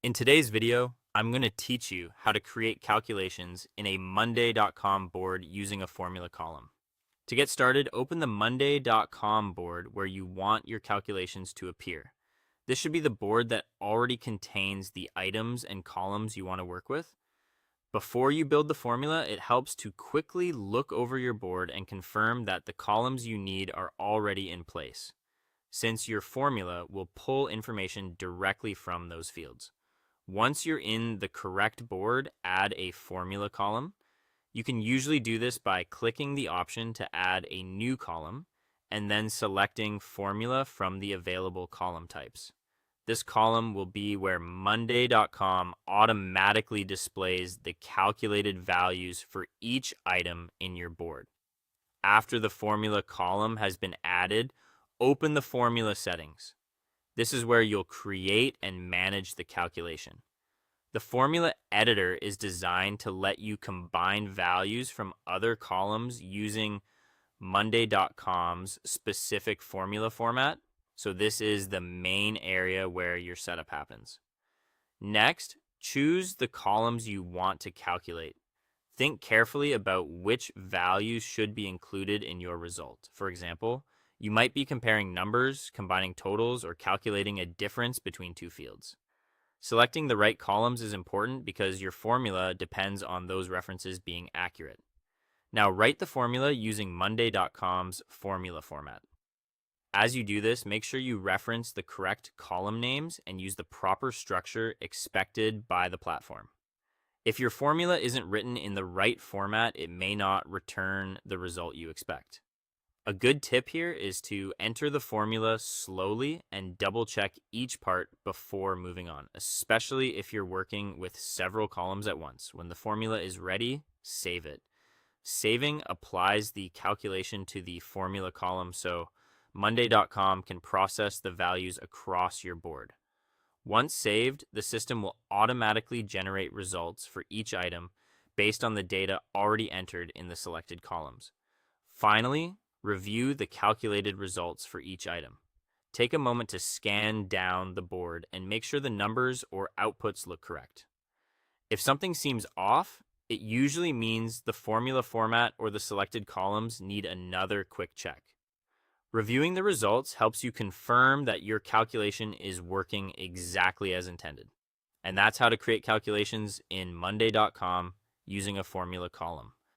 In today's video, I'm going to teach you how to create calculations in a Monday.com board using a formula column. To get started, open the Monday.com board where you want your calculations to appear. This should be the board that already contains the items and columns you want to work with. Before you build the formula, it helps to quickly look over your board and confirm that the columns you need are already in place, since your formula will pull information directly from those fields. Once you're in the correct board, add a formula column. You can usually do this by clicking the option to add a new column and then selecting formula from the available column types. This column will be where Monday.com automatically displays the calculated values for each item in your board. After the formula column has been added, open the formula settings. This is where you'll create and manage the calculation. The formula editor is designed to let you combine values from other columns using Monday.com's specific formula format. So this is the main area where your setup happens. Next, choose the columns you want to calculate. Think carefully about which values should be included in your result. For example, you might be comparing numbers, combining totals, or calculating a difference between two fields. Selecting the right columns is important because your formula depends on those references being accurate. Now write the formula using Monday.com's formula format. As you do this, make sure you reference the correct column names and use the proper structure expected by the platform. If your formula isn't written in the right format, it may not return the result you expect. A good tip here is to enter the formula slowly and double check each part before moving on, especially if you're working with several columns at once. When the formula is ready, save it. Saving applies the calculation to the formula column so Monday.com can process the values across your board. Once saved, the system will automatically generate results for each item based on the data already entered in the selected columns. Finally, review the calculated results for each item. Take a moment to scan down the board and make sure the numbers or outputs look correct. If something seems off, it usually means the formula format or the selected columns need another quick check. Reviewing the results helps you confirm that your calculation is working exactly as intended. And that's how to create calculations in Monday.com using a formula column.